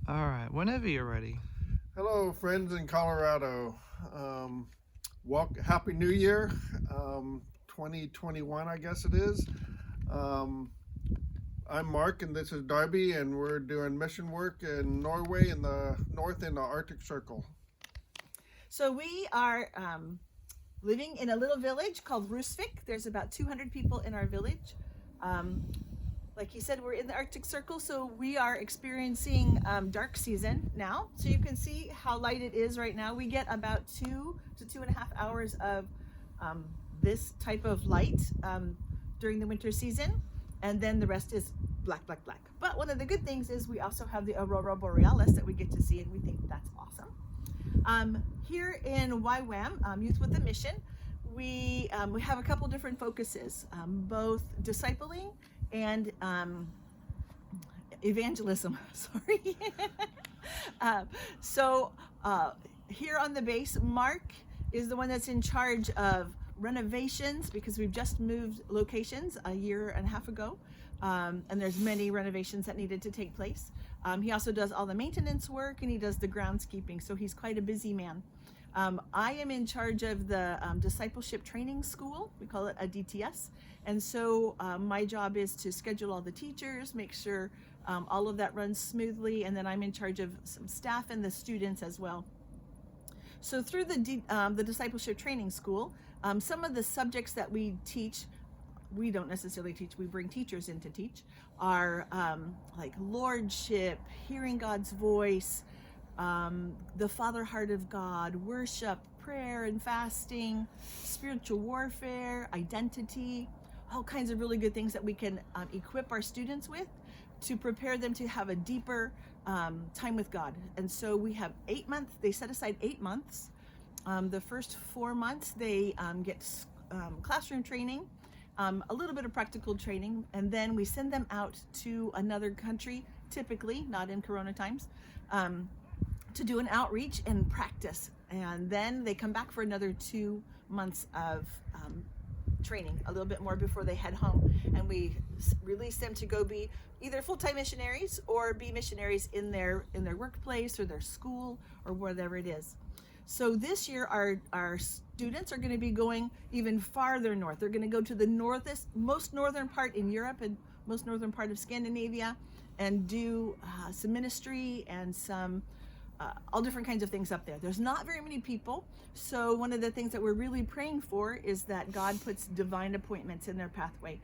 All right, whenever you're ready. Hello, friends in Colorado. Happy New Year, 2021, I guess it is. Um, I'm Mark, and this is Darby, and we're doing mission work in Norway in the north in the Arctic Circle. So we are living in a little village called Rusvik. There's about 200 people in our village. Um, like he said, we're in the Arctic Circle, so we are experiencing dark season now. So you can see how light it is right now. We get about 2 to 2.5 hours of um, this type of light during the winter season, and then the rest is black, black, black. But one of the good things is we also have the aurora borealis that we get to see, and we think that's awesome. Here in YWAM, Youth with a Mission, we have a couple different focuses, both discipling and evangelism. Sorry. uh, so here on the base, Mark is the one that's in charge of renovations because we've just moved locations a year and a half ago, and there's many renovations that needed to take place. He also does all the maintenance work and he does the groundskeeping, so he's quite a busy man. I am in charge of the discipleship training school. We call it a DTS. And so my job is to schedule all the teachers, make sure all of that runs smoothly, and then I'm in charge of some staff and the students as well. So through the discipleship training school, some of the subjects that we teach, we don't necessarily teach, we bring teachers in to teach, are like lordship, hearing God's voice, the father heart of God, worship, prayer and fasting, spiritual warfare, identity, all kinds of really good things that we can equip our students with to prepare them to have a deeper time with God. And so we have 8 months, they set aside 8 months. The first 4 months, they get classroom training, a little bit of practical training, and then we send them out to another country, typically, not in Corona times, to do an outreach and practice. And then they come back for another 2 months of training, a little bit more before they head home. And we release them to go be either full-time missionaries or be missionaries in their workplace or their school or wherever it is. So this year our students are going to be going even farther north. They're going to go to the most northern part in Europe and most northern part of Scandinavia and do some ministry and some all different kinds of things up there. There's not very many people, so one of the things that we're really praying for is that God puts divine appointments in their pathway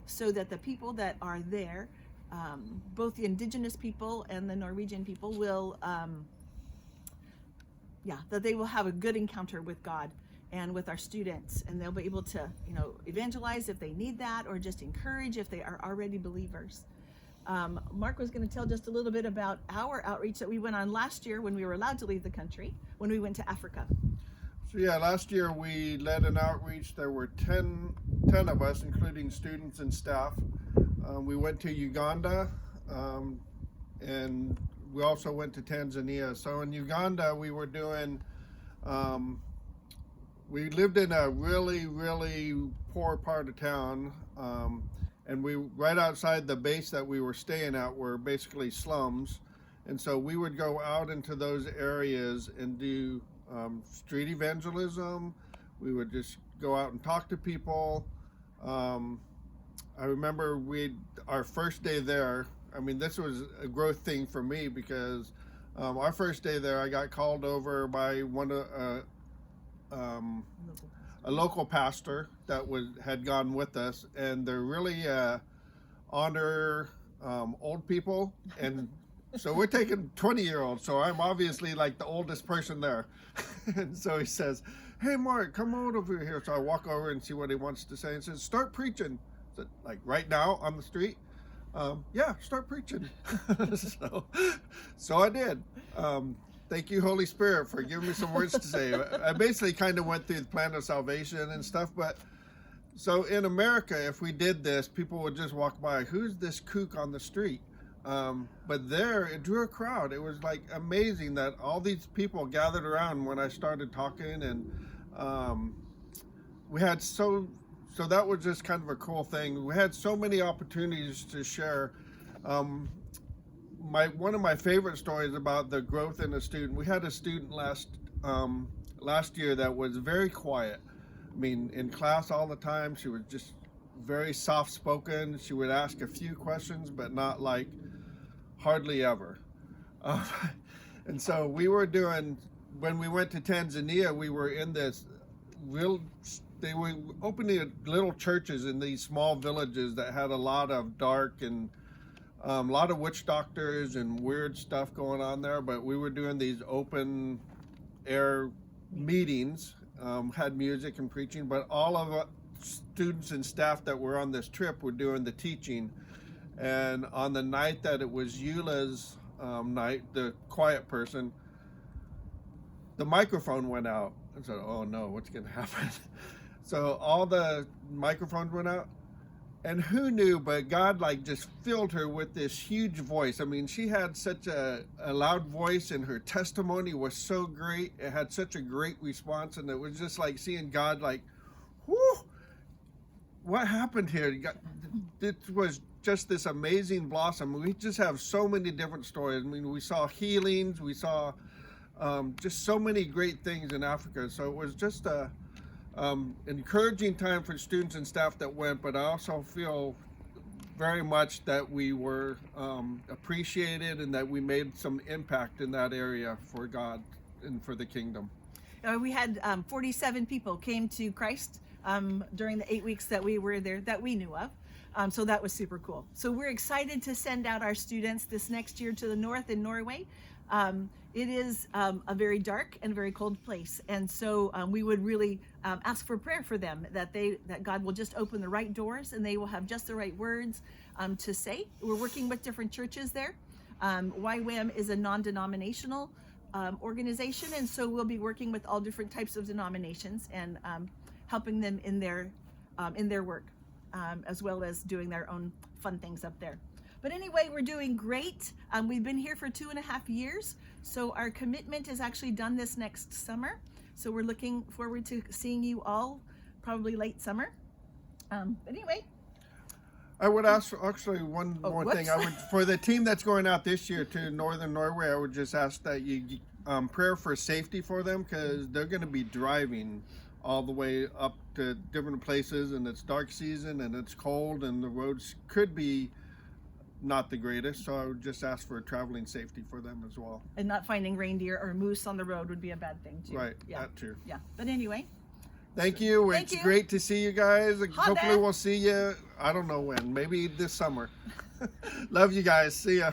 so that the people that are there, both the indigenous people and the Norwegian people, will that they will have a good encounter with God and with our students, and they'll be able to evangelize if they need that, or just encourage if they are already believers. Mark was going to tell just a little bit about our outreach that we went on last year when we were allowed to leave the country, when we went to Africa. So yeah, last year we led an outreach. There were 10 of us, including students and staff. We went to Uganda, and we also went to Tanzania. So in Uganda, we were doing, we lived in a really, really poor part of town. And we, right outside the base that we were staying at, were basically slums. And so we would go out into those areas and do street evangelism. We would just go out and talk to people. I remember our first day there, I mean, this was a growth thing for me because our first day there, I got called over by a local pastor that had gone with us, and they're really honor old people, and so we're taking 20-year-olds, so I'm obviously like the oldest person there. And so he says, "Hey Mark, come on over here." So I walk over and see what he wants to say, and says, "Start preaching." So, like right now on the street. Yeah, start preaching. so I did. Thank you, Holy Spirit, for giving me some words to say. I basically kind of went through the plan of salvation and stuff, but so in America, if we did this, people would just walk by, who's this kook on the street? But there, it drew a crowd. It was like amazing that all these people gathered around when I started talking, and we had so that was just kind of a cool thing. We had so many opportunities to share. one of my favorite stories about the growth in a student. We had a student last year that was very quiet. I mean, in class all the time, she was just very soft spoken. She would ask a few questions, but not like hardly ever. Uh, and so when we went to Tanzania, we were in this they were opening little churches in these small villages that had a lot of dark and a lot of witch doctors and weird stuff going on there. But we were doing these open air meetings, had music and preaching, but all of us students and staff that were on this trip were doing the teaching. And on the night that it was Eula's night, the quiet person, the microphone went out. I said, oh no, what's going to happen? So all the microphones went out, and who knew, but God like just filled her with this huge voice. I mean, she had such a loud voice, and her testimony was so great. It had such a great response, and it was just like seeing God like, whoo, what happened here? It was just this amazing blossom. We just have so many different stories. I mean, we saw healings, we saw just so many great things in Africa. So it was just a encouraging time for students and staff that went, but I also feel very much that we were appreciated and that we made some impact in that area for God and for the kingdom. We had 47 people came to Christ during the 8 weeks that we were there that we knew of. So that was super cool. So we're excited to send out our students this next year to the north in Norway. It is a very dark and very cold place, and so we would really ask for prayer for them, that God will just open the right doors and they will have just the right words to say. We're working with different churches there. YWAM is a non-denominational organization, and so we'll be working with all different types of denominations and helping them in their work, as well as doing their own fun things up there. But anyway, we're doing great. We've been here for 2.5 years, so our commitment is actually done this next summer. So we're looking forward to seeing you all probably late summer. But anyway. I would ask actually one more whoops. thing. I would, for the team that's going out this year to northern Norway, I would just ask that you prayer for safety for them, because they're going to be driving all the way up to different places, and it's dark season and it's cold and the roads could be not the greatest. So I would just ask for traveling safety for them as well. And not finding reindeer or moose on the road would be a bad thing too. Right, Yeah. that too. Yeah. But anyway. Thank you. Thank It's you. great to see you guys. Hopefully there. we'll see you, I don't know when, maybe this summer. Love you guys. See ya.